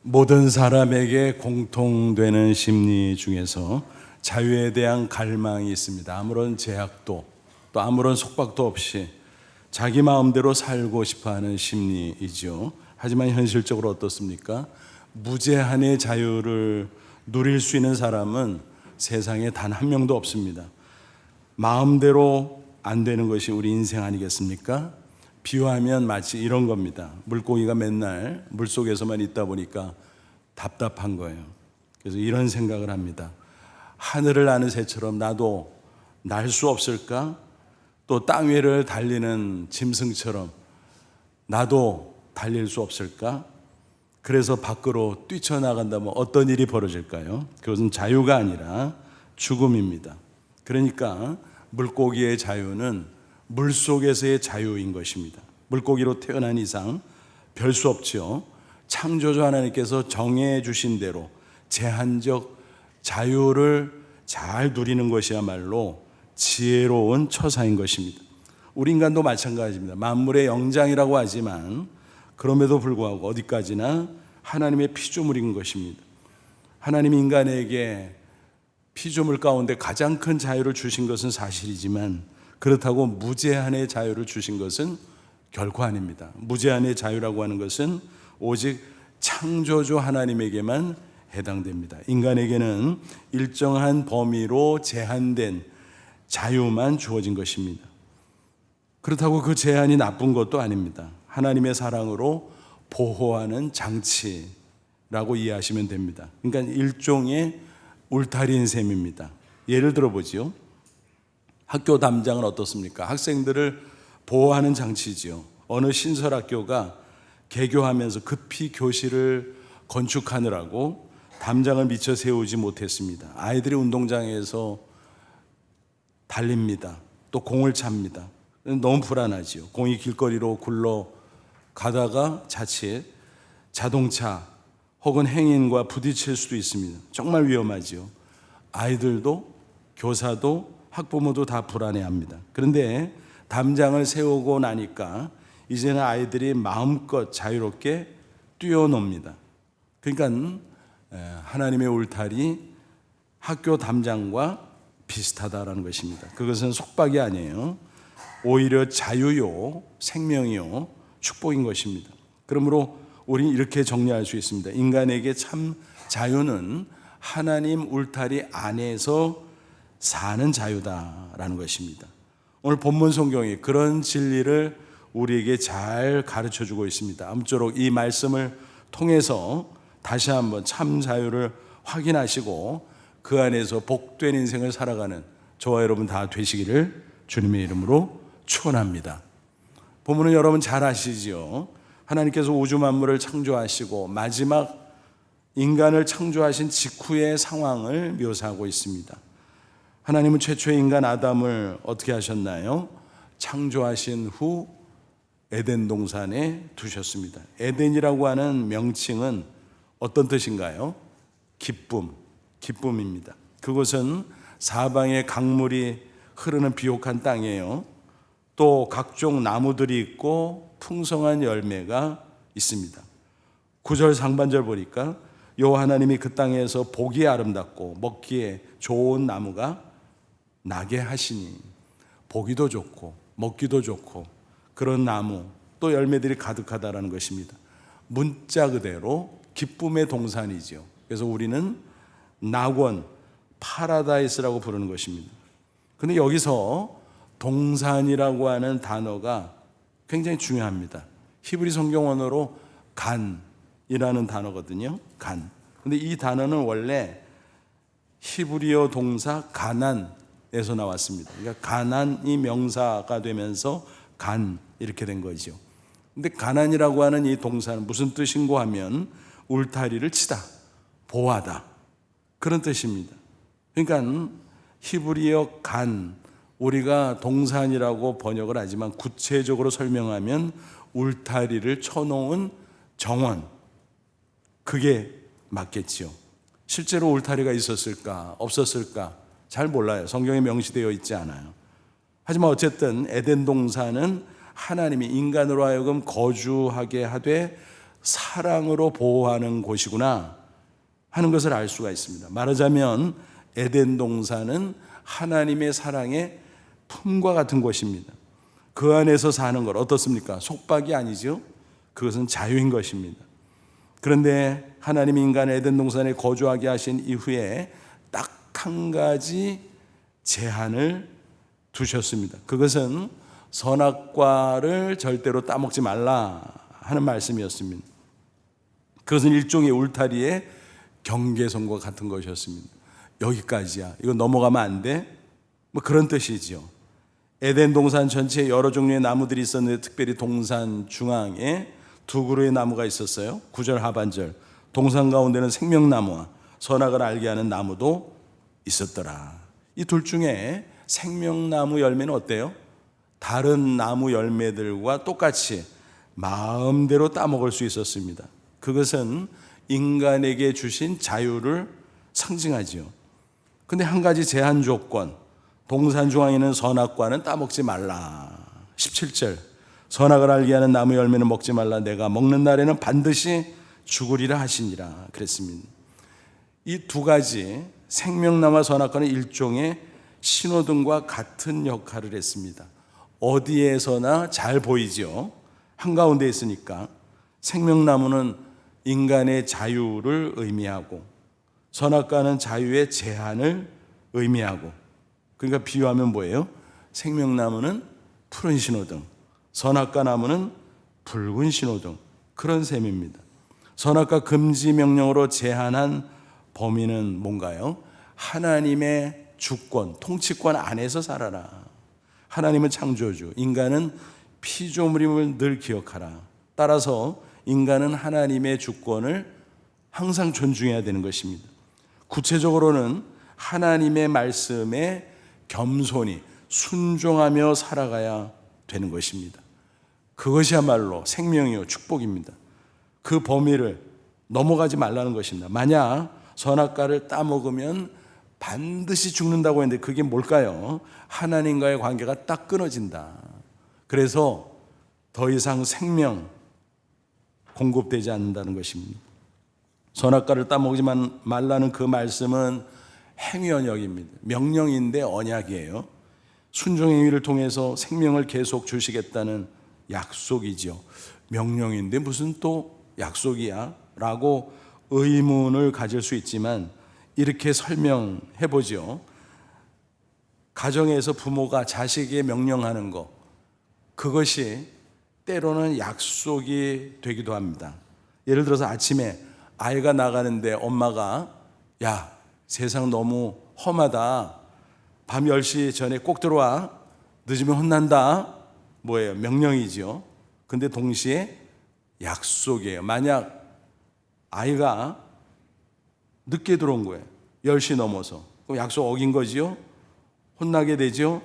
모든 사람에게 공통되는 심리 중에서 자유에 대한 갈망이 있습니다. 아무런 제약도 또 아무런 속박도 없이 자기 마음대로 살고 싶어하는 심리이죠. 하지만 현실적으로 어떻습니까? 무제한의 자유를 누릴 수 있는 사람은 세상에 단 한 명도 없습니다. 마음대로 안 되는 것이 우리 인생 아니겠습니까? 비유하면 마치 이런 겁니다. 물고기가 맨날 물속에서만 있다 보니까 답답한 거예요. 그래서 이런 생각을 합니다. 하늘을 나는 새처럼 나도 날 수 없을까? 또 땅 위를 달리는 짐승처럼 나도 달릴 수 없을까? 그래서 밖으로 뛰쳐나간다면 어떤 일이 벌어질까요? 그것은 자유가 아니라 죽음입니다. 그러니까 물고기의 자유는 물속에서의 자유인 것입니다. 물고기로 태어난 이상 별 수 없죠. 창조주 하나님께서 정해 주신 대로 제한적 자유를 잘 누리는 것이야말로 지혜로운 처사인 것입니다. 우리 인간도 마찬가지입니다. 만물의 영장이라고 하지만 그럼에도 불구하고 어디까지나 하나님의 피조물인 것입니다. 하나님 인간에게 피조물 가운데 가장 큰 자유를 주신 것은 사실이지만 그렇다고 무제한의 자유를 주신 것은 결코 아닙니다. 무제한의 자유라고 하는 것은 오직 창조주 하나님에게만 해당됩니다. 인간에게는 일정한 범위로 제한된 자유만 주어진 것입니다. 그렇다고 그 제한이 나쁜 것도 아닙니다. 하나님의 사랑으로 보호하는 장치라고 이해하시면 됩니다. 그러니까 일종의 울타리인 셈입니다. 예를 들어보죠. 학교 담장은 어떻습니까? 학생들을 보호하는 장치지요. 어느 신설학교가 개교하면서 급히 교실을 건축하느라고 담장을 미처 세우지 못했습니다. 아이들이 운동장에서 달립니다. 또 공을 찹니다. 너무 불안하지요. 공이 길거리로 굴러가다가 자칫 자동차 혹은 행인과 부딪힐 수도 있습니다. 정말 위험하지요. 아이들도 교사도 학부모도 다 불안해합니다. 그런데 담장을 세우고 나니까 이제는 아이들이 마음껏 자유롭게 뛰어놉니다. 그러니까 하나님의 울타리 학교 담장과 비슷하다라는 것입니다. 그것은 속박이 아니에요. 오히려 자유요, 생명이요, 축복인 것입니다. 그러므로 우리는 이렇게 정리할 수 있습니다. 인간에게 참 자유는 하나님 울타리 안에서 사는 자유다라는 것입니다. 오늘 본문 성경이 그런 진리를 우리에게 잘 가르쳐주고 있습니다. 아무쪼록 이 말씀을 통해서 다시 한번 참 자유를 확인하시고 그 안에서 복된 인생을 살아가는 저와 여러분 다 되시기를 주님의 이름으로 축원합니다. 본문은 여러분 잘 아시지요. 하나님께서 우주 만물을 창조하시고 마지막 인간을 창조하신 직후의 상황을 묘사하고 있습니다. 하나님은 최초의 인간 아담을 어떻게 하셨나요? 창조하신 후 에덴 동산에 두셨습니다. 에덴이라고 하는 명칭은 어떤 뜻인가요? 기쁨입니다. 그곳은 사방에 강물이 흐르는 비옥한 땅이에요. 또 각종 나무들이 있고 풍성한 열매가 있습니다. 9절 상반절 보니까 여호와 하나님이 그 땅에서 보기에 아름답고 먹기에 좋은 나무가 나게 하시니 보기도 좋고 먹기도 좋고 그런 나무 또 열매들이 가득하다라는 것입니다. 문자 그대로 기쁨의 동산이죠. 그래서 우리는 낙원, 파라다이스라고 부르는 것입니다. 그런데 여기서 동산이라고 하는 단어가 굉장히 중요합니다. 히브리 성경 언어로 간이라는 단어거든요. 간. 근데 이 단어는 원래 히브리어 동사 가난에서 나왔습니다. 그러니까 가난이 명사가 되면서 간 이렇게 된 거죠. 근데 가난이라고 하는 이 동사는 무슨 뜻인고 하면 울타리를 치다, 보호하다 그런 뜻입니다. 그러니까 히브리어 간 우리가 동산이라고 번역을 하지만 구체적으로 설명하면 울타리를 쳐놓은 정원 그게 맞겠지요. 실제로 울타리가 있었을까 없었을까 잘 몰라요. 성경에 명시되어 있지 않아요. 하지만 어쨌든 에덴 동산은 하나님이 인간으로 하여금 거주하게 하되 사랑으로 보호하는 곳이구나 하는 것을 알 수가 있습니다. 말하자면 에덴 동산은 하나님의 사랑의 품과 같은 곳입니다. 그 안에서 사는 것 어떻습니까? 속박이 아니죠. 그것은 자유인 것입니다. 그런데 하나님이 인간을 에덴 동산에 거주하게 하신 이후에 딱 한 가지 제한을 두셨습니다. 그것은 선악과를 절대로 따먹지 말라 하는 말씀이었습니다. 그것은 일종의 울타리의 경계선과 같은 것이었습니다. 여기까지야. 이거 넘어가면 안 돼? 뭐 그런 뜻이지요. 에덴 동산 전체에 여러 종류의 나무들이 있었는데 특별히 동산 중앙에 두 그루의 나무가 있었어요. 9절 하반절. 동산 가운데는 생명나무와 선악을 알게 하는 나무도 있었더라. 이 둘 중에 생명나무 열매는 어때요? 다른 나무 열매들과 똑같이 마음대로 따먹을 수 있었습니다. 그것은 인간에게 주신 자유를 상징하지요. 근데 한 가지 제한 조건, 동산 중앙에 있는 선악과는 따먹지 말라. 17절, 선악을 알게 하는 나무 열매는 먹지 말라. 내가 먹는 날에는 반드시 죽으리라 하시니라 그랬습니다. 이 두 가지 생명나무와 선악과는 일종의 신호등과 같은 역할을 했습니다. 어디에서나 잘 보이죠. 한가운데 있으니까. 생명나무는 인간의 자유를 의미하고 선악과는 자유의 제한을 의미하고, 그러니까 비유하면 뭐예요? 생명나무는 푸른 신호등, 선악과 나무는 붉은 신호등, 그런 셈입니다. 선악과 금지 명령으로 제한한 범위는 뭔가요? 하나님의 주권, 통치권 안에서 살아라. 하나님은 창조주, 인간은 피조물임을 늘 기억하라. 따라서 인간은 하나님의 주권을 항상 존중해야 되는 것입니다. 구체적으로는 하나님의 말씀에 겸손히 순종하며 살아가야 되는 것입니다. 그것이야말로 생명이요 축복입니다. 그 범위를 넘어가지 말라는 것입니다. 만약 선악과를 따먹으면 반드시 죽는다고 했는데 그게 뭘까요? 하나님과의 관계가 딱 끊어진다. 그래서 더 이상 생명 공급되지 않는다는 것입니다. 선악과를 따먹지 말라는 그 말씀은 행위언약입니다. 명령인데 언약이에요. 순종행위를 통해서 생명을 계속 주시겠다는 약속이죠. 명령인데 무슨 또 약속이야? 라고 의문을 가질 수 있지만 이렇게 설명해 보죠. 가정에서 부모가 자식에게 명령하는 것, 그것이 때로는 약속이 되기도 합니다. 예를 들어서 아침에 아이가 나가는데 엄마가 야, 세상 너무 험하다. 밤 10시 전에 꼭 들어와. 늦으면 혼난다. 뭐예요? 명령이죠. 근데 동시에 약속이에요. 만약 아이가 늦게 들어온 거예요. 10시 넘어서. 그럼 약속 어긴 거지요? 혼나게 되죠?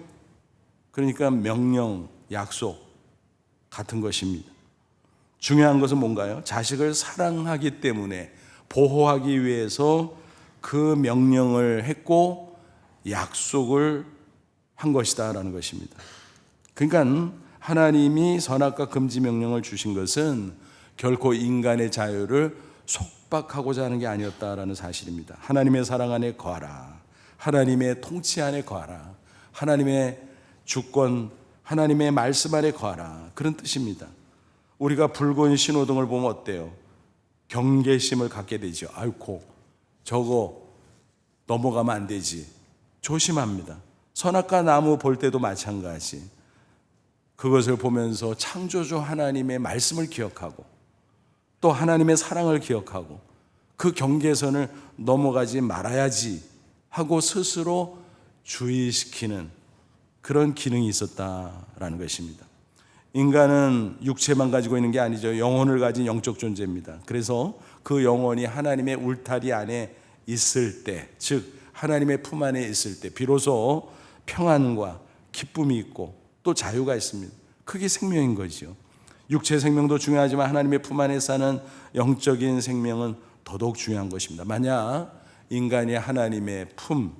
그러니까 명령, 약속 같은 것입니다. 중요한 것은 뭔가요? 자식을 사랑하기 때문에 보호하기 위해서 그 명령을 했고 약속을 한 것이다라는 것입니다. 그러니까 하나님이 선악과 금지 명령을 주신 것은 결코 인간의 자유를 속박하고자 하는 게 아니었다라는 사실입니다. 하나님의 사랑 안에 거하라. 하나님의 통치 안에 거하라. 하나님의 주권, 하나님의 말씀 안에 거하라. 그런 뜻입니다. 우리가 붉은 신호등을 보면 어때요? 경계심을 갖게 되죠. 아이고, 저거 넘어가면 안 되지. 조심합니다. 선악과 나무 볼 때도 마찬가지. 그것을 보면서 창조주 하나님의 말씀을 기억하고 또 하나님의 사랑을 기억하고 그 경계선을 넘어가지 말아야지 하고 스스로 주의시키는 그런 기능이 있었다라는 것입니다. 인간은 육체만 가지고 있는 게 아니죠. 영혼을 가진 영적 존재입니다. 그래서 그 영혼이 하나님의 울타리 안에 있을 때, 즉 하나님의 품 안에 있을 때 비로소 평안과 기쁨이 있고 또 자유가 있습니다. 그게 생명인 거죠. 육체 생명도 중요하지만 하나님의 품 안에 사는 영적인 생명은 더더욱 중요한 것입니다. 만약 인간이 하나님의 품,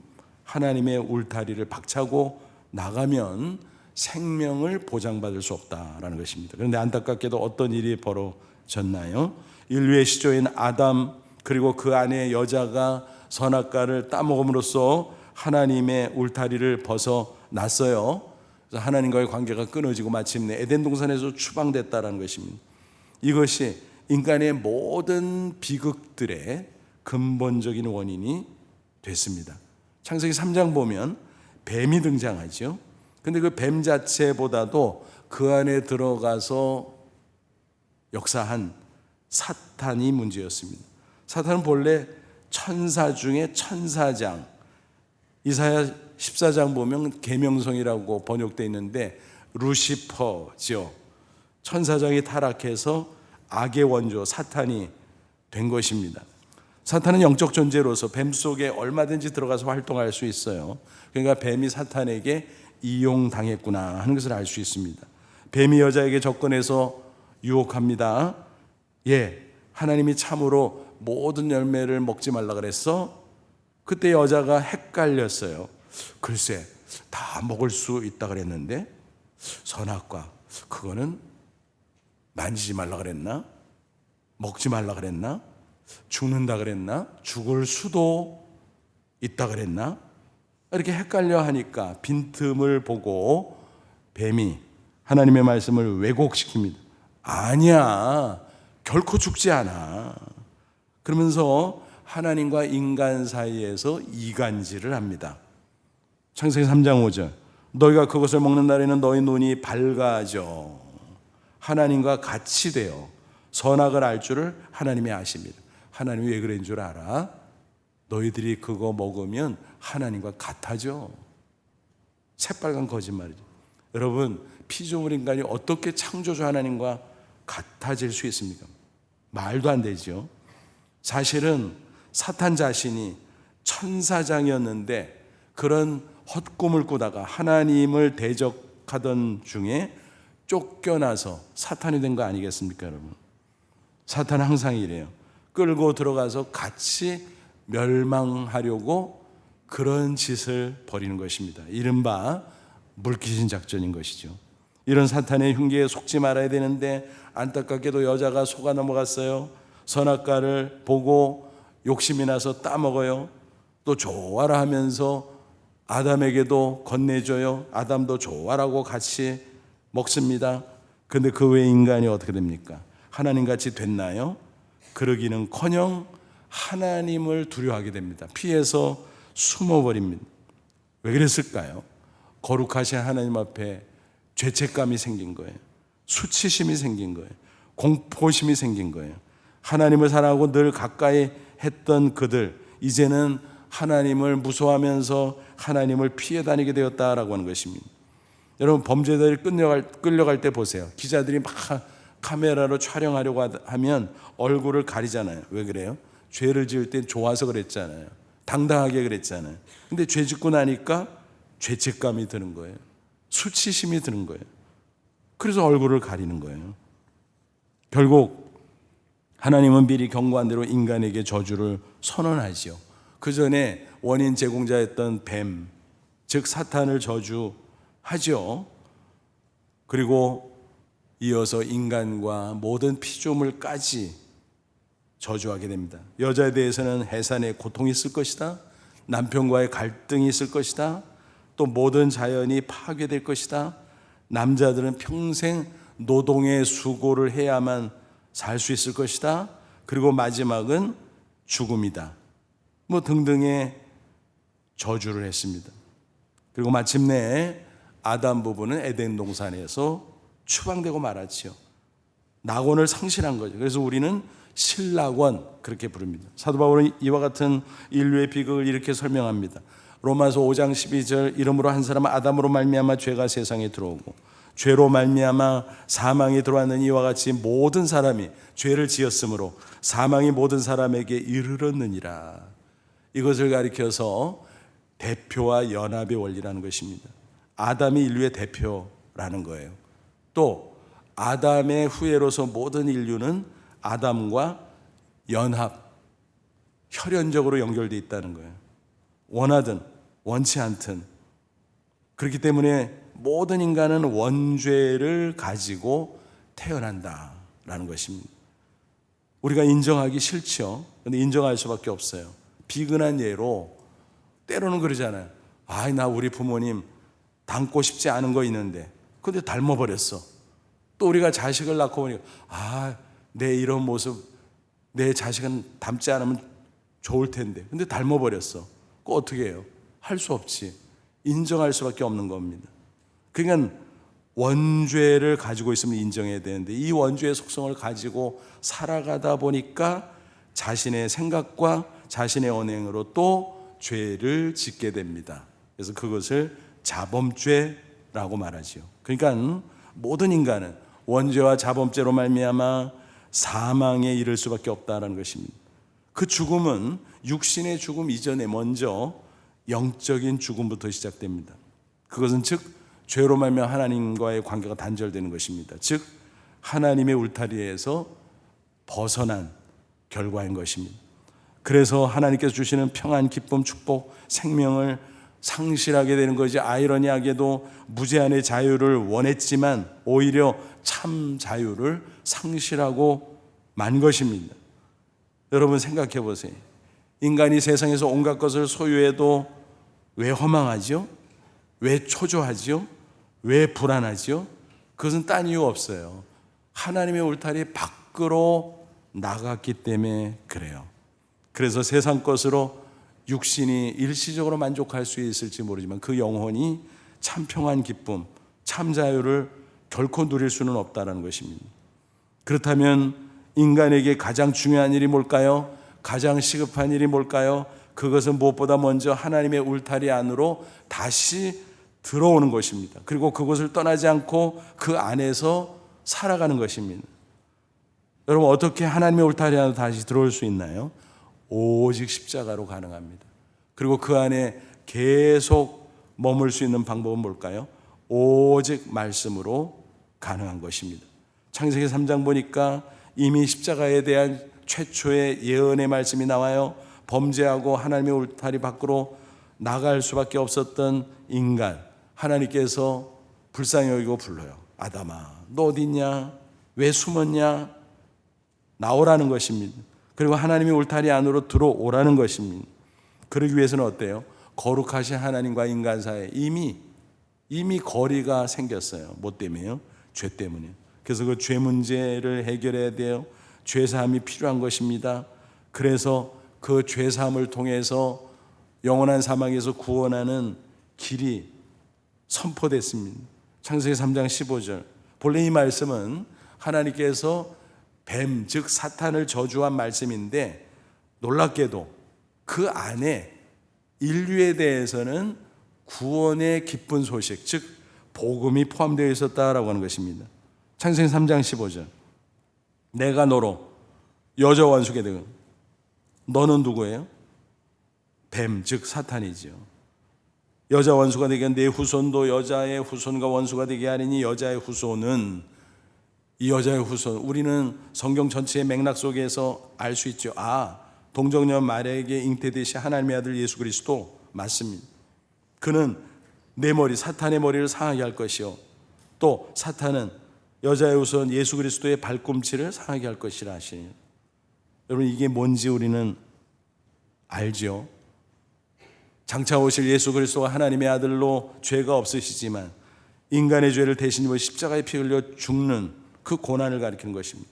하나님의 울타리를 박차고 나가면 생명을 보장받을 수 없다라는 것입니다. 그런데 안타깝게도 어떤 일이 벌어지고 벌어졌나요? 인류의 시조인 아담 그리고 그 안에 여자가 선악과를 따먹음으로써 하나님의 울타리를 벗어났어요. 그래서 하나님과의 관계가 끊어지고 마침내 에덴 동산에서 추방됐다라는 것입니다. 이것이 인간의 모든 비극들의 근본적인 원인이 됐습니다. 창세기 3장 보면 뱀이 등장하죠. 근데 그 뱀 자체보다도 그 안에 들어가서 역사한 사탄이 문제였습니다. 사탄은 본래 천사 중에 천사장, 이사야 14장 보면 계명성이라고 번역되어 있는데 루시퍼죠. 천사장이 타락해서 악의 원조 사탄이 된 것입니다. 사탄은 영적 존재로서 뱀 속에 얼마든지 들어가서 활동할 수 있어요. 그러니까 뱀이 사탄에게 이용당했구나 하는 것을 알 수 있습니다. 뱀이 여자에게 접근해서 유혹합니다. 하나님이 참으로 모든 열매를 먹지 말라 그랬어? 그때 여자가 헷갈렸어요. 글쎄, 다 먹을 수 있다 그랬는데 선악과 그거는 만지지 말라 그랬나? 먹지 말라 그랬나? 죽는다 그랬나? 죽을 수도 있다 그랬나? 이렇게 헷갈려 하니까 빈틈을 보고 뱀이 하나님의 말씀을 왜곡시킵니다. 아니야, 결코 죽지 않아. 그러면서 하나님과 인간 사이에서 이간질을 합니다. 창세기 3장 5절 너희가 그것을 먹는 날에는 너희 눈이 밝아져 하나님과 같이 되어 선악을 알 줄을 하나님이 아십니다. 하나님이 왜 그런 줄 알아? 너희들이 그거 먹으면 하나님과 같아져. 새빨간 거짓말이죠. 여러분, 피조물 인간이 어떻게 창조주 하나님과 같아질 수 있습니까? 말도 안 되죠. 사실은 사탄 자신이 천사장이었는데 그런 헛꿈을 꾸다가 하나님을 대적하던 중에 쫓겨나서 사탄이 된 거 아니겠습니까, 여러분? 사탄은 항상 이래요. 끌고 들어가서 같이 멸망하려고 그런 짓을 벌이는 것입니다. 이른바 물귀신 작전인 것이죠. 이런 사탄의 흉기에 속지 말아야 되는데 안타깝게도 여자가 속아 넘어갔어요. 선악과를 보고 욕심이 나서 따먹어요. 또 좋아라 하면서 아담에게도 건네줘요. 아담도 좋아라고 같이 먹습니다. 근데 그 외 인간이 어떻게 됩니까? 하나님같이 됐나요? 그러기는커녕 하나님을 두려워하게 됩니다. 피해서 숨어버립니다. 왜 그랬을까요? 거룩하신 하나님 앞에 죄책감이 생긴 거예요. 수치심이 생긴 거예요. 공포심이 생긴 거예요. 하나님을 사랑하고 늘 가까이 했던 그들, 이제는 하나님을 무서워하면서 하나님을 피해 다니게 되었다라고 하는 것입니다. 여러분, 범죄자들이 끌려갈 때 보세요. 기자들이 막 카메라로 촬영하려고 하면 얼굴을 가리잖아요. 왜 그래요? 죄를 지을 땐 좋아서 그랬잖아요. 당당하게 그랬잖아요. 근데 죄 짓고 나니까 죄책감이 드는 거예요. 수치심이 드는 거예요. 그래서 얼굴을 가리는 거예요. 결국 하나님은 미리 경고한 대로 인간에게 저주를 선언하지요. 그 전에 원인 제공자였던 뱀, 즉 사탄을 저주하죠. 그리고 이어서 인간과 모든 피조물까지 저주하게 됩니다. 여자에 대해서는 해산의 고통이 있을 것이다. 남편과의 갈등이 있을 것이다. 또 모든 자연이 파괴될 것이다. 남자들은 평생 노동의 수고를 해야만 살 수 있을 것이다. 그리고 마지막은 죽음이다. 등등의 저주를 했습니다. 그리고 마침내 아담 부부는 에덴 동산에서 추방되고 말았지요. 낙원을 상실한 거죠. 그래서 우리는 신락원 그렇게 부릅니다. 사도 바울은 이와 같은 인류의 비극을 이렇게 설명합니다. 로마서 5장 12절 이러므로 한 사람은 아담으로 말미암아 죄가 세상에 들어오고 죄로 말미암아 사망이 들어왔는 이와 같이 모든 사람이 죄를 지었으므로 사망이 모든 사람에게 이르렀느니라. 이것을 가리켜서 대표와 연합의 원리라는 것입니다. 아담이 인류의 대표라는 거예요. 또 아담의 후예로서 모든 인류는 아담과 연합, 혈연적으로 연결되어 있다는 거예요. 원하든 원치 않든. 그렇기 때문에 모든 인간은 원죄를 가지고 태어난다라는 것입니다. 우리가 인정하기 싫죠. 근데 인정할 수밖에 없어요. 비근한 예로 때로는 그러잖아요. 나 우리 부모님 닮고 싶지 않은 거 있는데 근데 닮아버렸어. 또 우리가 자식을 낳고 보니까 내 이런 모습 내 자식은 닮지 않으면 좋을 텐데 근데 닮아버렸어. 그거 어떻게 해요? 할 수 없지. 인정할 수밖에 없는 겁니다. 그러니까 원죄를 가지고 있으면 인정해야 되는데 이 원죄의 속성을 가지고 살아가다 보니까 자신의 생각과 자신의 언행으로 또 죄를 짓게 됩니다. 그래서 그것을 자범죄라고 말하지요. 그러니까 모든 인간은 원죄와 자범죄로 말미암아 사망에 이를 수밖에 없다는 것입니다. 그 죽음은 육신의 죽음 이전에 먼저 영적인 죽음부터 시작됩니다. 그것은 즉 죄로 말미암아 하나님과의 관계가 단절되는 것입니다. 즉 하나님의 울타리에서 벗어난 결과인 것입니다. 그래서 하나님께서 주시는 평안, 기쁨, 축복, 생명을 상실하게 되는 것이 아이러니하게도 무제한의 자유를 원했지만 오히려 참 자유를 상실하고 만 것입니다. 여러분 생각해 보세요. 인간이 세상에서 온갖 것을 소유해도 왜 허망하죠? 왜 초조하죠? 왜 불안하죠? 그것은 딴 이유 없어요. 하나님의 울타리 밖으로 나갔기 때문에 그래요. 그래서 세상 것으로 육신이 일시적으로 만족할 수 있을지 모르지만 그 영혼이 참 평안, 기쁨, 참 자유를 결코 누릴 수는 없다는 것입니다. 그렇다면 인간에게 가장 중요한 일이 뭘까요? 가장 시급한 일이 뭘까요? 그것은 무엇보다 먼저 하나님의 울타리 안으로 다시 들어오는 것입니다. 그리고 그곳을 떠나지 않고 그 안에서 살아가는 것입니다. 여러분 어떻게 하나님의 울타리 안으로 다시 들어올 수 있나요? 오직 십자가로 가능합니다. 그리고 그 안에 계속 머물 수 있는 방법은 뭘까요? 오직 말씀으로 가능한 것입니다. 창세기 3장 보니까 이미 십자가에 대한 최초의 예언의 말씀이 나와요. 범죄하고 하나님의 울타리 밖으로 나갈 수밖에 없었던 인간, 하나님께서 불쌍히 여기고 불러요. 아담아, 너 어디 있냐? 왜 숨었냐? 나오라는 것입니다. 그리고 하나님의 울타리 안으로 들어오라는 것입니다. 그러기 위해서는 어때요? 거룩하신 하나님과 인간 사이에 이미 거리가 생겼어요. 뭐 때문에요? 죄 때문에. 그래서 그 죄 문제를 해결해야 돼요. 죄 사함이 필요한 것입니다. 그래서 그 죄 사함을 통해서 영원한 사망에서 구원하는 길이 선포됐습니다. 창세기 3장 15절. 본래 이 말씀은 하나님께서 뱀, 즉 사탄을 저주한 말씀인데 놀랍게도 그 안에 인류에 대해서는 구원의 기쁜 소식, 즉 복음이 포함되어 있었다라고 하는 것입니다. 창세기 3장 15절. 내가 너로 여자 원수게 되고 너는 누구예요? 뱀, 즉 사탄이지요. 여자 원수가 되게 내 후손도 여자의 후손과 원수가 되게 하리니 여자의 후손은 이 여자의 후손, 우리는 성경 전체의 맥락 속에서 알 수 있죠. 동정녀 마리아에게 잉태되신 하나님의 아들 예수 그리스도 맞습니다. 그는 내 머리, 사탄의 머리를 상하게 할 것이요, 또 사탄은 여자의 후손 예수 그리스도의 발꿈치를 상하게 할 것이라 하시니, 여러분 이게 뭔지 우리는 알죠. 장차 오실 예수 그리스도가 하나님의 아들로 죄가 없으시지만 인간의 죄를 대신 입어 십자가에 피 흘려 죽는 그 고난을 가리키는 것입니다.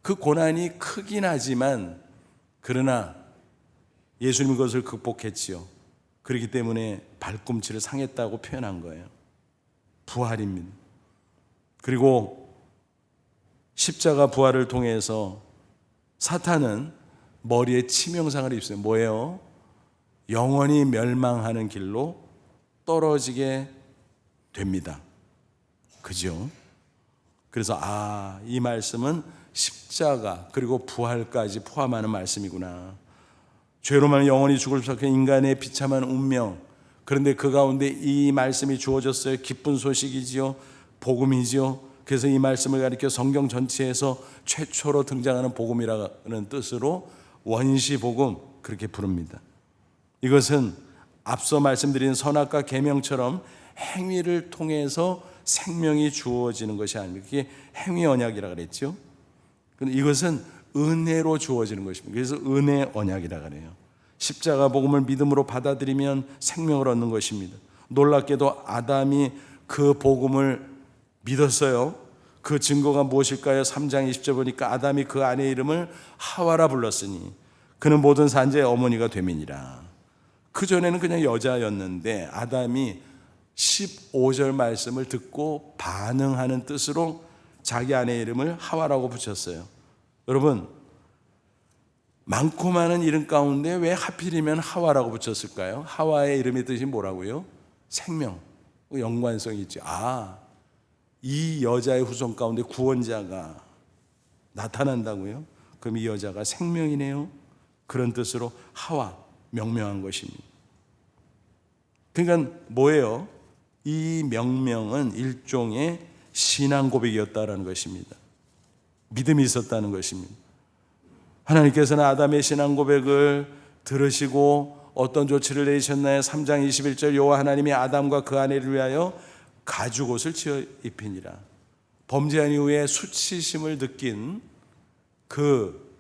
그 고난이 크긴 하지만 그러나 예수님이 그것을 극복했지요. 그렇기 때문에 발꿈치를 상했다고 표현한 거예요. 부활입니다. 그리고 십자가 부활을 통해서 사탄은 머리에 치명상을 입어요. 뭐예요? 영원히 멸망하는 길로 떨어지게 됩니다. 그죠? 그래서 이 말씀은 십자가 그리고 부활까지 포함하는 말씀이구나. 죄로만 영원히 죽을 수밖에 인간의 비참한 운명, 그런데 그 가운데 이 말씀이 주어졌어요. 기쁜 소식이지요, 복음이지요. 그래서 이 말씀을 가리켜 성경 전체에서 최초로 등장하는 복음이라는 뜻으로 원시복음 그렇게 부릅니다. 이것은 앞서 말씀드린 선악과 계명처럼 행위를 통해서 생명이 주어지는 것이 아닙니다. 그게 행위 언약이라고 그랬죠. 이것은 은혜로 주어지는 것입니다. 그래서 은혜 언약이라 그래요. 십자가 복음을 믿음으로 받아들이면 생명을 얻는 것입니다. 놀랍게도 아담이 그 복음을 믿었어요. 그 증거가 무엇일까요? 3장 20절 보니까 아담이 그 아내의 이름을 하와라 불렀으니 그는 모든 산자의 어머니가 됨이니라. 그전에는 그냥 여자였는데 아담이 15절 말씀을 듣고 반응하는 뜻으로 자기 아내의 이름을 하와라고 붙였어요. 여러분, 많고 많은 이름 가운데 왜 하필이면 하와라고 붙였을까요? 하와의 이름의 뜻이 뭐라고요? 생명, 연관성이 있죠. 이 여자의 후손 가운데 구원자가 나타난다고요? 그럼 이 여자가 생명이네요. 그런 뜻으로 하와, 명명한 것입니다. 그러니까 뭐예요? 이 명명은 일종의 신앙 고백이었다라는 것입니다. 믿음이 있었다는 것입니다. 하나님께서는 아담의 신앙 고백을 들으시고 어떤 조치를 내리셨나요? 3장 21절 여호와 하나님이 아담과 그 아내를 위하여 가죽옷을 지어 입히니라. 범죄한 이후에 수치심을 느낀 그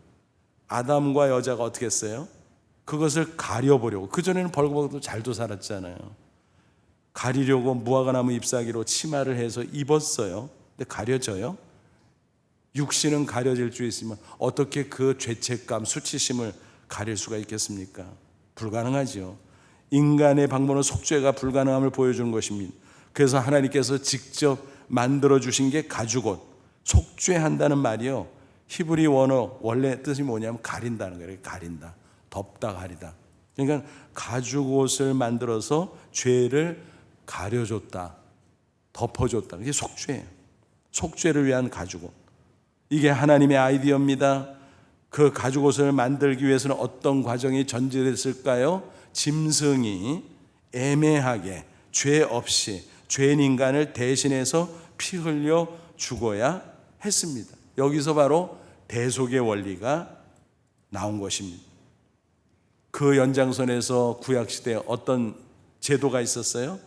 아담과 여자가 어떻게 했어요? 그것을 가려보려고. 그전에는 벌거벗고 잘도 살았잖아요. 가리려고 무화과나무 잎사귀로 치마를 해서 입었어요. 근데 가려져요? 육신은 가려질 수 있으면 어떻게 그 죄책감, 수치심을 가릴 수가 있겠습니까? 불가능하죠. 인간의 방법은 속죄가 불가능함을 보여주는 것입니다. 그래서 하나님께서 직접 만들어주신 게 가죽옷. 속죄한다는 말이요, 히브리 원어 원래 뜻이 뭐냐면 가린다는 거예요. 가린다, 덮다, 가리다. 그러니까 가죽옷을 만들어서 죄를 가려줬다, 덮어줬다. 이게 속죄예요. 속죄를 위한 가죽옷. 이게 하나님의 아이디어입니다. 그 가죽옷을 만들기 위해서는 어떤 과정이 전제됐을까요? 짐승이 애매하게 죄 없이 죄인 인간을 대신해서 피 흘려 죽어야 했습니다. 여기서 바로 대속의 원리가 나온 것입니다. 그 연장선에서 구약시대에 어떤 제도가 있었어요?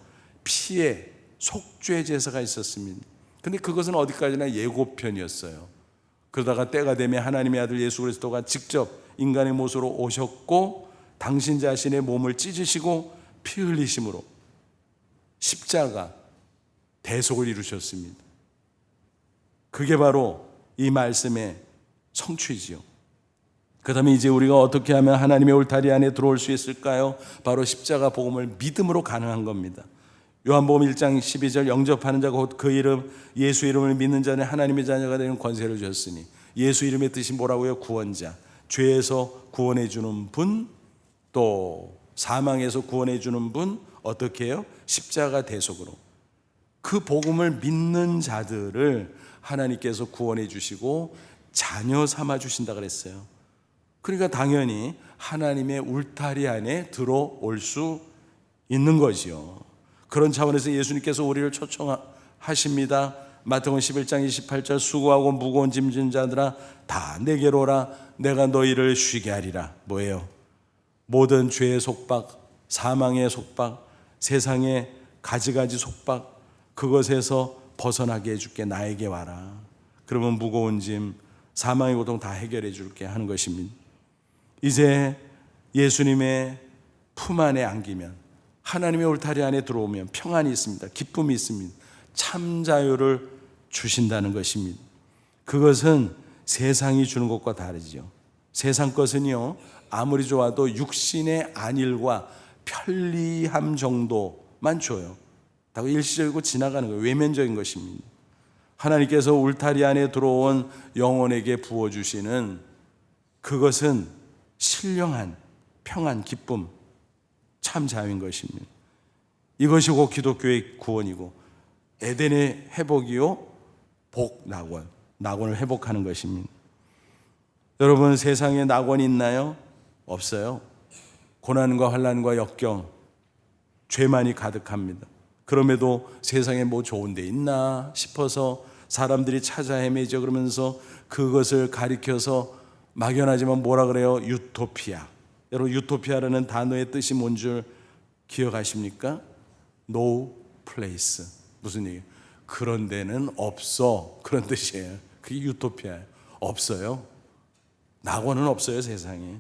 피의 속죄 제사가 있었습니다. 근데 그것은 어디까지나 예고편이었어요. 그러다가 때가 되면 하나님의 아들 예수 그리스도가 직접 인간의 모습으로 오셨고 당신 자신의 몸을 찢으시고 피 흘리심으로 십자가 대속을 이루셨습니다. 그게 바로 이 말씀의 성취지요. 그 다음에 이제 우리가 어떻게 하면 하나님의 울타리 안에 들어올 수 있을까요? 바로 십자가 복음을 믿음으로 가능한 겁니다. 요한복음 1장 12절 영접하는 자가 곧 그 이름 예수 이름을 믿는 자는 하나님의 자녀가 되는 권세를 주셨으니, 예수 이름의 뜻이 뭐라고요? 구원자, 죄에서 구원해 주는 분, 또 사망에서 구원해 주는 분, 어떻게 해요? 십자가 대속으로. 그 복음을 믿는 자들을 하나님께서 구원해 주시고 자녀 삼아 주신다 그랬어요. 그러니까 당연히 하나님의 울타리 안에 들어올 수 있는 거지요. 그런 차원에서 예수님께서 우리를 초청하십니다. 마태복음 11장 28절 수고하고 무거운 짐진 자들아 다 내게로 오라 내가 너희를 쉬게 하리라. 뭐예요? 모든 죄의 속박, 사망의 속박, 세상의 가지가지 속박, 그것에서 벗어나게 해줄게. 나에게 와라. 그러면 무거운 짐, 사망의 고통 다 해결해 줄게 하는 것입니다. 이제 예수님의 품 안에 안기면, 하나님의 울타리 안에 들어오면 평안이 있습니다. 기쁨이 있습니다. 참 자유를 주신다는 것입니다. 그것은 세상이 주는 것과 다르죠. 세상 것은요, 아무리 좋아도 육신의 안일과 편리함 정도만 줘요. 다 일시적이고 지나가는 거예요. 외면적인 것입니다. 하나님께서 울타리 안에 들어온 영혼에게 부어주시는 그것은 신령한 평안, 기쁨, 참 자유인 것입니다. 이것이 곧 기독교의 구원이고 에덴의 회복이요, 복, 낙원, 낙원을 회복하는 것입니다. 여러분, 세상에 낙원이 있나요? 없어요. 고난과 환난과 역경, 죄만이 가득합니다. 그럼에도 세상에 뭐 좋은 데 있나 싶어서 사람들이 찾아 헤매죠. 그러면서 그것을 가리켜서 막연하지만 뭐라 그래요? 유토피아. 여러분, 유토피아라는 단어의 뜻이 뭔 줄 기억하십니까? No place. 무슨 얘기예요? 그런 데는 없어. 그런 뜻이에요. 그게 유토피아예요. 없어요. 낙원은 없어요, 세상에.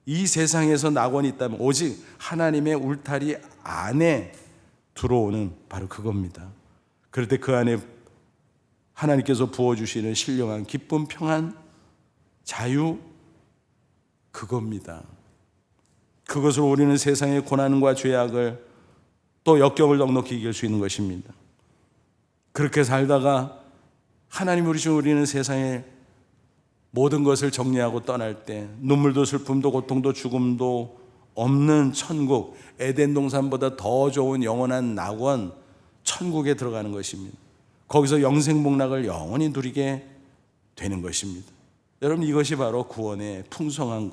이 세상에서 낙원이 있다면 오직 하나님의 울타리 안에 들어오는 바로 그겁니다. 그럴 때 그 안에 하나님께서 부어주시는 신령한 기쁨, 평안, 자유, 그겁니다. 그것으로 우리는 세상의 고난과 죄악을 또 역경을 넉넉히 이길 수 있는 것입니다. 그렇게 살다가 하나님이 주신 우리는 세상의 모든 것을 정리하고 떠날 때 눈물도 슬픔도 고통도 죽음도 없는 천국, 에덴 동산보다 더 좋은 영원한 낙원, 천국에 들어가는 것입니다. 거기서 영생복락을 영원히 누리게 되는 것입니다. 여러분, 이것이 바로 구원의 풍성한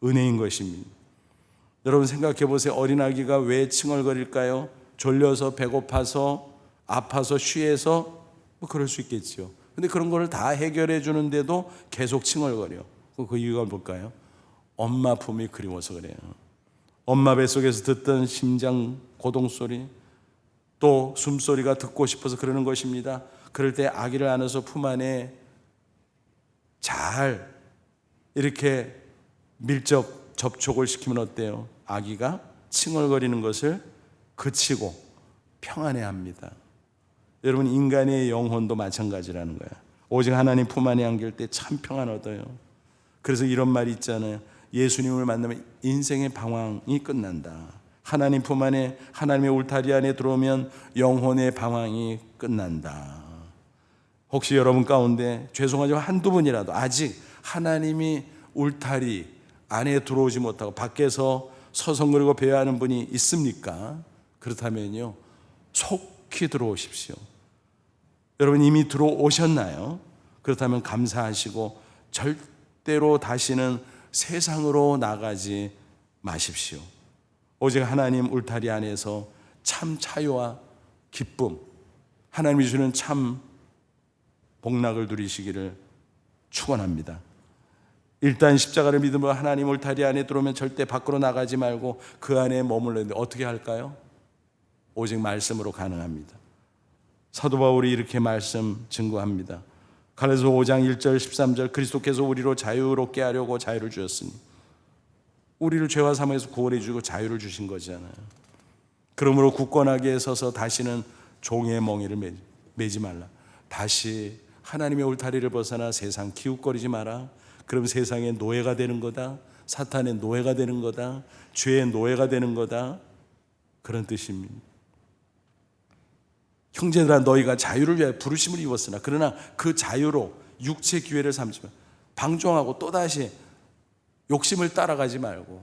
은혜인 것입니다. 여러분 생각해 보세요. 어린아기가 왜 칭얼거릴까요? 졸려서, 배고파서, 아파서, 쉬해서, 뭐 그럴 수 있겠죠. 근데 그런 거를 다 해결해 주는데도 계속 칭얼거려. 그 이유가 뭘까요? 엄마 품이 그리워서 그래요. 엄마 뱃속에서 듣던 심장 고동소리, 또 숨소리가 듣고 싶어서 그러는 것입니다. 그럴 때 아기를 안아서 품 안에 잘 이렇게 밀접 접촉을 시키면 어때요? 아기가 칭얼거리는 것을 그치고 평안해합니다. 여러분, 인간의 영혼도 마찬가지라는 거야. 오직 하나님 품 안에 안길 때 참 평안 얻어요. 그래서 이런 말이 있잖아요. 예수님을 만나면 인생의 방황이 끝난다. 하나님 품 안에, 하나님의 울타리 안에 들어오면 영혼의 방황이 끝난다. 혹시 여러분 가운데 죄송하지만 한두 분이라도 아직 하나님이 울타리 안에 들어오지 못하고 밖에서 서성거리고 배회하는 분이 있습니까? 그렇다면요, 속히 들어오십시오. 여러분 이미 들어오셨나요? 그렇다면 감사하시고 절대로 다시는 세상으로 나가지 마십시오. 오직 하나님 울타리 안에서 참 자유와 기쁨, 하나님이 주는 참 복락을 누리시기를 축원합니다. 일단 십자가를 믿음으로 하나님 울타리 안에 들어오면 절대 밖으로 나가지 말고 그 안에 머물렀는데 어떻게 할까요? 오직 말씀으로 가능합니다. 사도 바울이 이렇게 말씀 증거합니다. 갈라디아서 5장 1절 13절 그리스도께서 우리로 자유롭게 하려고 자유를 주셨으니, 우리를 죄와 사망에서 구원해 주고 자유를 주신 거잖아요. 그러므로 굳건하게 서서 다시는 종의 멍에를 매지 말라. 다시 하나님의 울타리를 벗어나 세상 기웃거리지 마라. 그럼 세상의 노예가 되는 거다. 사탄의 노예가 되는 거다. 죄의 노예가 되는 거다. 그런 뜻입니다. 형제들아, 너희가 자유를 위하여 부르심을 입었으나 그러나 그 자유로 육체 기회를 삼지 마. 방종하고 또다시 욕심을 따라가지 말고,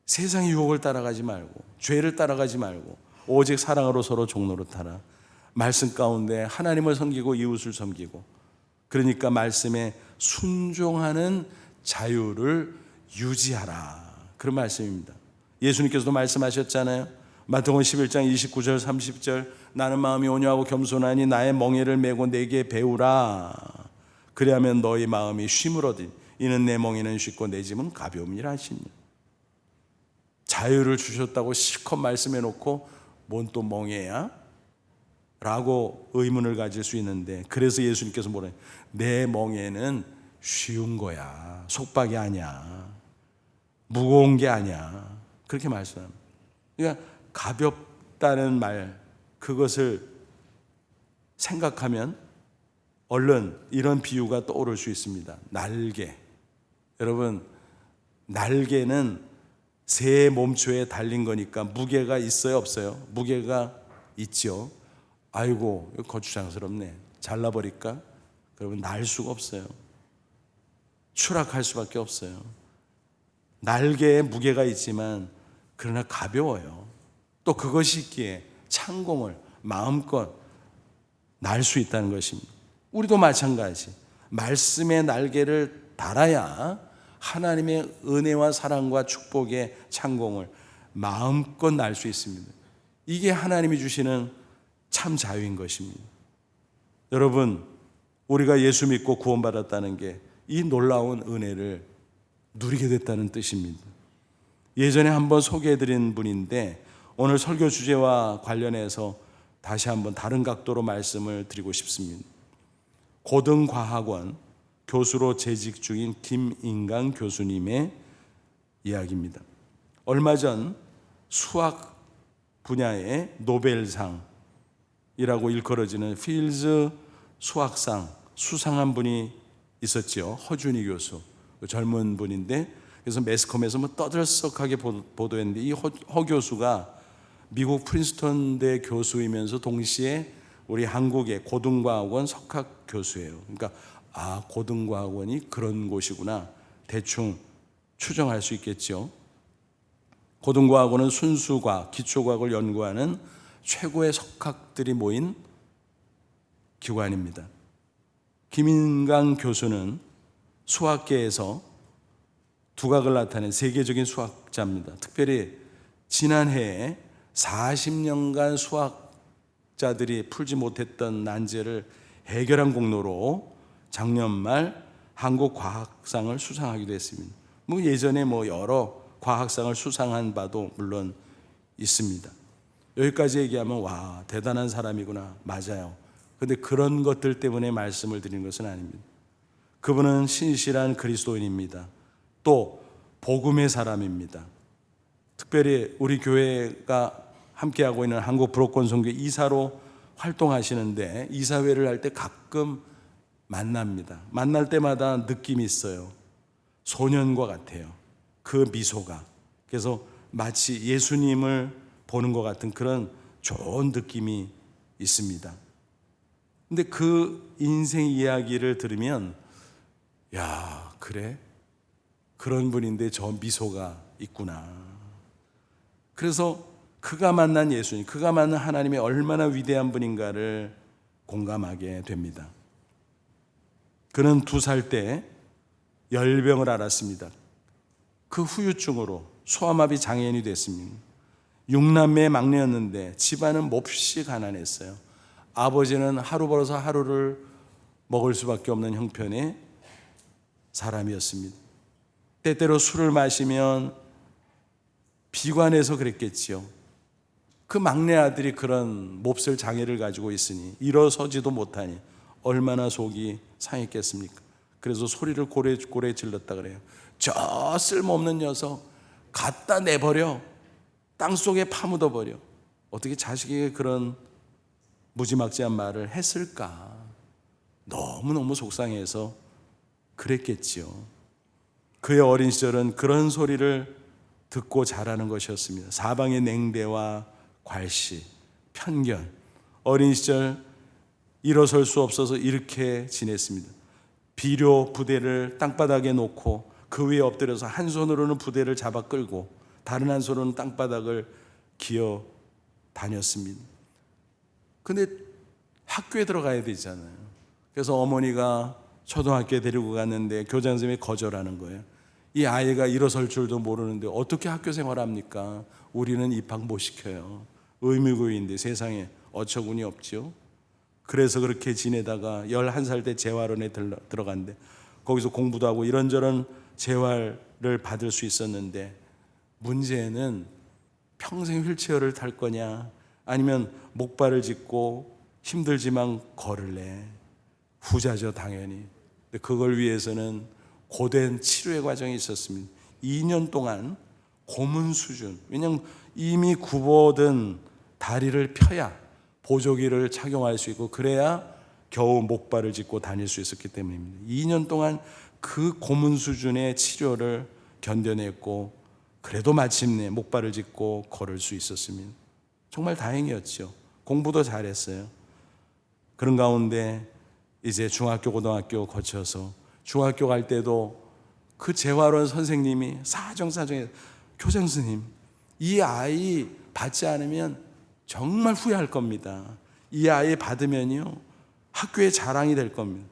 세상의 유혹을 따라가지 말고, 죄를 따라가지 말고 오직 사랑으로 서로 종노릇하라. 말씀 가운데 하나님을 섬기고 이웃을 섬기고, 그러니까 말씀에 순종하는 자유를 유지하라, 그런 말씀입니다. 예수님께서도 말씀하셨잖아요. 마태복음 11장 29절 30절 나는 마음이 온유하고 겸손하니 나의 멍에를 메고 내게 배우라. 그리하면 너희 마음이 쉼을 얻으니 이는 내 멍에는 쉽고 내 짐은 가벼움이라 하시니. 자유를 주셨다고 실컷 말씀해 놓고 뭔 또 멍에야? 라고 의문을 가질 수 있는데, 그래서 예수님께서 뭐래요? 내 멍에는 쉬운 거야. 속박이 아니야. 무거운 게 아니야. 그렇게 말씀합니다. 그러니까 가볍다는 말, 그것을 생각하면 얼른 이런 비유가 떠오를 수 있습니다. 날개. 여러분, 날개는 새의 몸초에 달린 거니까 무게가 있어요, 없어요? 무게가 있죠. 아이고, 거추장스럽네. 잘라버릴까? 그러면 날 수가 없어요. 추락할 수밖에 없어요. 날개에 무게가 있지만 그러나 가벼워요. 또 그것이 있기에 창공을 마음껏 날 수 있다는 것입니다. 우리도 마찬가지. 말씀의 날개를 달아야 하나님의 은혜와 사랑과 축복의 창공을 마음껏 날 수 있습니다. 이게 하나님이 주시는 참 자유인 것입니다. 여러분, 우리가 예수 믿고 구원받았다는 게 이 놀라운 은혜를 누리게 됐다는 뜻입니다. 예전에 한번 소개해드린 분인데 오늘 설교 주제와 관련해서 다시 한번 다른 각도로 말씀을 드리고 싶습니다. 고등과학원 교수로 재직 중인 김인강 교수님의 이야기입니다. 얼마 전 수학 분야의 노벨상이라고 일컬어지는 필즈 수학상 수상한 분이 있었죠. 허준희 교수, 젊은 분인데, 그래서 매스컴에서 뭐 떠들썩하게 보도했는데, 이 허 교수가 미국 프린스턴대 교수이면서 동시에 우리 한국의 고등과학원 석학 교수예요. 그러니까 고등과학원이 그런 곳이구나 대충 추정할 수 있겠죠. 고등과학원은 순수과학, 기초과학을 연구하는 최고의 석학들이 모인 기관입니다. 김인강 교수는 수학계에서 두각을 나타낸 세계적인 수학자입니다. 특별히 지난해에 40년간 수학자들이 풀지 못했던 난제를 해결한 공로로 작년 말 한국과학상을 수상하기도 했습니다. 예전에 여러 과학상을 수상한 바도 물론 있습니다. 여기까지 얘기하면 와, 대단한 사람이구나. 맞아요. 그런데 그런 것들 때문에 말씀을 드리는 것은 아닙니다. 그분은 신실한 그리스도인입니다. 또 복음의 사람입니다. 특별히 우리 교회가 함께하고 있는 한국 브로콘선교 이사로 활동하시는데, 이사회를 할 때 가끔 만납니다. 만날 때마다 느낌이 있어요. 소년과 같아요. 그 미소가. 그래서 마치 예수님을 보는 것 같은 그런 좋은 느낌이 있습니다. 근데 그 인생 이야기를 들으면, 야, 그래? 그런 분인데 저 미소가 있구나. 그래서 그가 만난 예수님, 그가 만난 하나님이 얼마나 위대한 분인가를 공감하게 됩니다. 그는 2살 때 열병을 앓았습니다. 그 후유증으로 소아마비 장애인이 됐습니다. 6남매의 막내였는데 집안은 몹시 가난했어요. 아버지는 하루 벌어서 하루를 먹을 수밖에 없는 형편의 사람이었습니다. 때때로 술을 마시면 비관해서 그랬겠지요. 그 막내 아들이 그런 몹쓸 장애를 가지고 있으니 일어서지도 못하니 얼마나 속이 상했겠습니까? 그래서 소리를 고래 질렀다 그래요. 저 쓸모없는 녀석 갖다 내버려, 땅속에 파묻어버려. 어떻게 자식에게 그런 무지막지한 말을 했을까? 너무너무 속상해서 그랬겠지요. 그의 어린 시절은 그런 소리를 듣고 자라는 것이었습니다. 사방의 냉대와 괄시, 편견. 어린 시절 일어설 수 없어서 이렇게 지냈습니다. 비료 부대를 땅바닥에 놓고 그 위에 엎드려서 한 손으로는 부대를 잡아 끌고 다른 한 손으로는 땅바닥을 기어 다녔습니다. 근데 학교에 들어가야 되잖아요. 그래서 어머니가 초등학교에 데리고 갔는데 교장 선생님이 거절하는 거예요. 이 아이가 일어설 줄도 모르는데 어떻게 학교 생활합니까? 우리는 입학 못 시켜요. 의무교육인데 세상에 어처구니 없죠. 그래서 그렇게 지내다가 11살 때 재활원에 들어간대. 거기서 공부도 하고 이런저런 재활을 받을 수 있었는데, 문제는 평생 휠체어를 탈 거냐, 아니면 목발을 짚고 힘들지만 걸을래. 후자죠, 당연히. 근데 그걸 위해서는 고된 치료의 과정이 있었습니다. 2년 동안 고문 수준. 왜냐하면 이미 굽어든 다리를 펴야 보조기를 착용할 수 있고, 그래야 겨우 목발을 짚고 다닐 수 있었기 때문입니다. 2년 동안 그 고문 수준의 치료를 견뎌냈고, 그래도 마침내 목발을 짚고 걸을 수 있었습니다. 정말 다행이었죠. 공부도 잘했어요. 그런 가운데 이제 중학교, 고등학교 거쳐서 중학교 갈 때도 그 재활원 선생님이 사정사정해, 교장 선생님, 이 아이 받지 않으면 정말 후회할 겁니다. 이 아이 받으면요 학교의 자랑이 될 겁니다.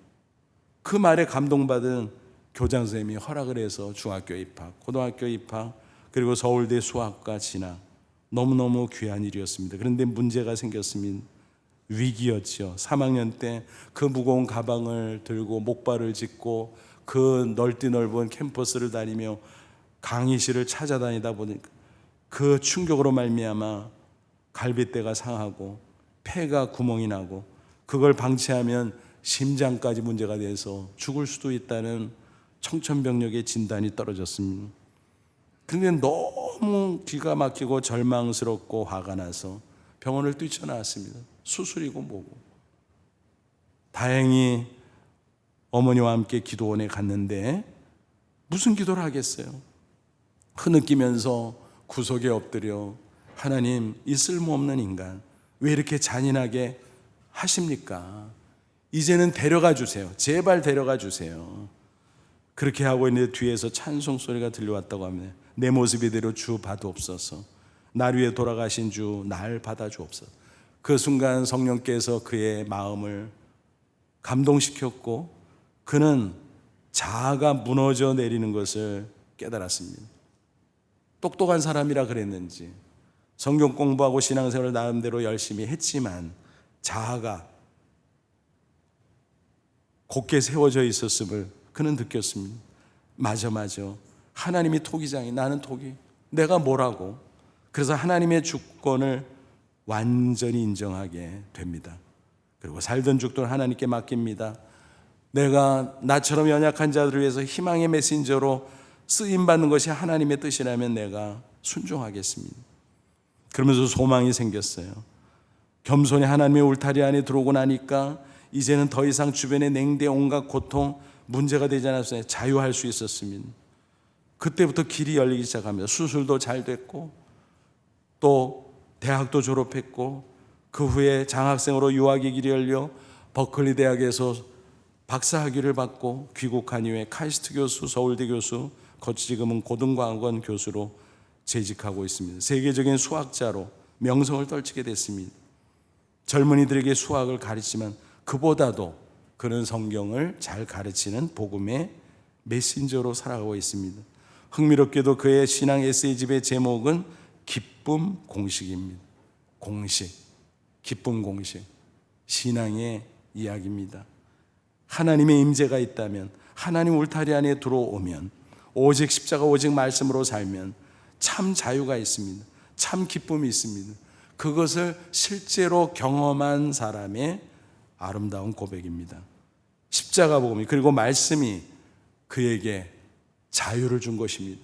그 말에 감동받은 교장 선생님이 허락을 해서 중학교 입학, 고등학교 입학, 그리고 서울대 수학과 진학. 너무너무 귀한 일이었습니다. 그런데 문제가 생겼습니다. 위기였죠. 3학년 때 그 무거운 가방을 들고 목발을 짚고 그 넓디 넓은 캠퍼스를 다니며 강의실을 찾아다니다 보니까 그 충격으로 말미암아 갈비뼈가 상하고 폐가 구멍이 나고, 그걸 방치하면 심장까지 문제가 돼서 죽을 수도 있다는 청천벽력의 진단이 떨어졌습니다. 그런데 너무 기가 막히고 절망스럽고 화가 나서 병원을 뛰쳐나왔습니다. 수술이고 뭐고. 다행히 어머니와 함께 기도원에 갔는데 무슨 기도를 하겠어요? 흐느끼면서 구석에 엎드려 하나님, 이 쓸모없는 인간 왜 이렇게 잔인하게 하십니까? 이제는 데려가 주세요. 제발 데려가 주세요. 그렇게 하고 있는데 뒤에서 찬송 소리가 들려왔다고 합니다. 내 모습 이대로 주 받옵소서. 날 위해 돌아가신 주 날 받아 주옵소서. 그 순간 성령께서 그의 마음을 감동시켰고 그는 자아가 무너져 내리는 것을 깨달았습니다. 똑똑한 사람이라 그랬는지 성경 공부하고 신앙생활을 나름대로 열심히 했지만 자아가 곧게 세워져 있었음을 그는 느꼈습니다. 맞아. 하나님이 토기장이, 나는 토기. 내가 뭐라고. 그래서 하나님의 주권을 완전히 인정하게 됩니다. 그리고 살든 죽든 하나님께 맡깁니다. 내가 나처럼 연약한 자들을 위해서 희망의 메신저로 쓰임받는 것이 하나님의 뜻이라면 내가 순종하겠습니다. 그러면서 소망이 생겼어요. 겸손히 하나님의 울타리 안에 들어오고 나니까 이제는 더 이상 주변의 냉대, 온갖 고통, 문제가 되지 않았어요. 자유할 수 있었습니다. 그때부터 길이 열리기 시작합니다. 수술도 잘 됐고 또 대학도 졸업했고 그 후에 장학생으로 유학의 길이 열려 버클리 대학에서 박사학위를 받고 귀국한 이후에 카이스트 교수, 서울대 교수, 지금은 고등과학원 교수로 재직하고 있습니다. 세계적인 수학자로 명성을 떨치게 됐습니다. 젊은이들에게 수학을 가르치지만 그보다도 그는 성경을 잘 가르치는 복음의 메신저로 살아가고 있습니다. 흥미롭게도 그의 신앙 에세이집의 제목은 기쁨 공식입니다. 공식, 기쁨 공식, 신앙의 이야기입니다. 하나님의 임재가 있다면, 하나님 울타리 안에 들어오면, 오직 십자가, 오직 말씀으로 살면 참 자유가 있습니다. 참 기쁨이 있습니다. 그것을 실제로 경험한 사람의 아름다운 고백입니다. 십자가 복음이, 그리고 말씀이 그에게 자유를 준 것입니다.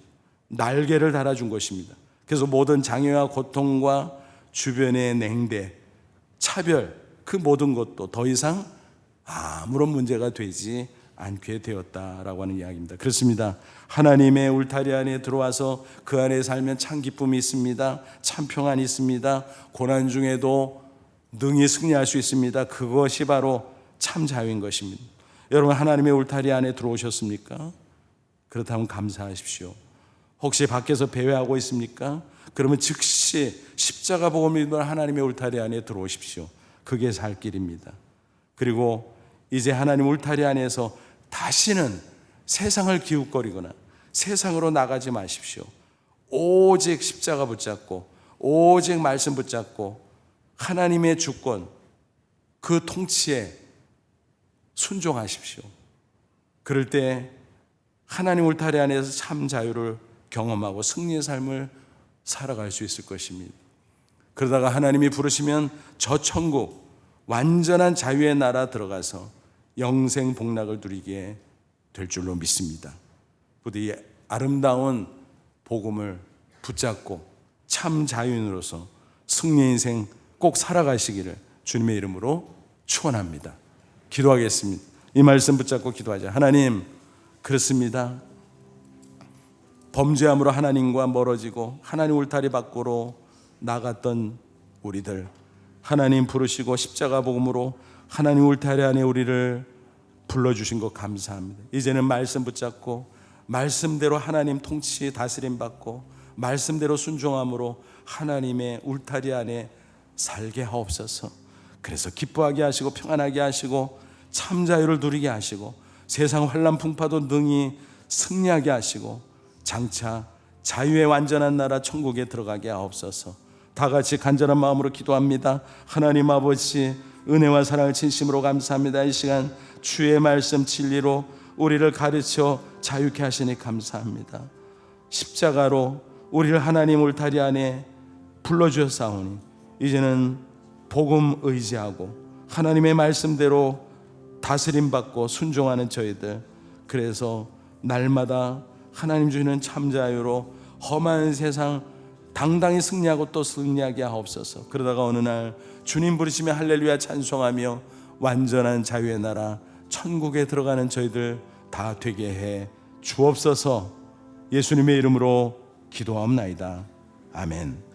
날개를 달아준 것입니다. 그래서 모든 장애와 고통과 주변의 냉대, 차별, 그 모든 것도 더 이상 아무런 문제가 되지 않게 되었다라고 하는 이야기입니다. 그렇습니다. 하나님의 울타리 안에 들어와서 그 안에 살면 참 기쁨이 있습니다. 참 평안이 있습니다. 고난 중에도 능히 승리할 수 있습니다. 그것이 바로 참 자유인 것입니다. 여러분, 하나님의 울타리 안에 들어오셨습니까? 그렇다면 감사하십시오. 혹시 밖에서 배회하고 있습니까? 그러면 즉시 십자가 복음을 믿는 하나님의 울타리 안에 들어오십시오. 그게 살 길입니다. 그리고 이제 하나님 울타리 안에서 다시는 세상을 기웃거리거나 세상으로 나가지 마십시오. 오직 십자가 붙잡고 오직 말씀 붙잡고 하나님의 주권, 그 통치에 순종하십시오. 그럴 때 하나님 울타리 안에서 참 자유를 경험하고 승리의 삶을 살아갈 수 있을 것입니다. 그러다가 하나님이 부르시면 저 천국, 완전한 자유의 나라 들어가서 영생 복락을 누리게 될 줄로 믿습니다. 부디 이 아름다운 복음을 붙잡고 참 자유인으로서 승리의 인생 꼭 살아가시기를 주님의 이름으로 축원합니다. 기도하겠습니다. 이 말씀 붙잡고 기도하자. 하나님, 그렇습니다. 범죄함으로 하나님과 멀어지고 하나님 울타리 밖으로 나갔던 우리들, 하나님 부르시고 십자가 복음으로 하나님 울타리 안에 우리를 불러주신 것 감사합니다. 이제는 말씀 붙잡고 말씀대로 하나님 통치 다스림 받고 말씀대로 순종함으로 하나님의 울타리 안에 살게 하옵소서. 그래서 기뻐하게 하시고 평안하게 하시고 참 자유를 누리게 하시고 세상 환난 풍파도 능히 승리하게 하시고 장차 자유의 완전한 나라 천국에 들어가게 하옵소서. 다 같이 간절한 마음으로 기도합니다. 하나님 아버지, 은혜와 사랑을 진심으로 감사합니다. 이 시간 주의 말씀 진리로 우리를 가르쳐 자유케 하시니 감사합니다. 십자가로 우리를 하나님 울타리 안에 불러주셨사오니 이제는 복음 의지하고 하나님의 말씀대로 다스림 받고 순종하는 저희들, 그래서 날마다 하나님 주시는 참 자유로 험한 세상 당당히 승리하고 또 승리하게 하옵소서. 그러다가 어느 날 주님 부르시며 할렐루야 찬송하며 완전한 자유의 나라 천국에 들어가는 저희들 다 되게 해 주옵소서. 예수님의 이름으로 기도하옵나이다. 아멘.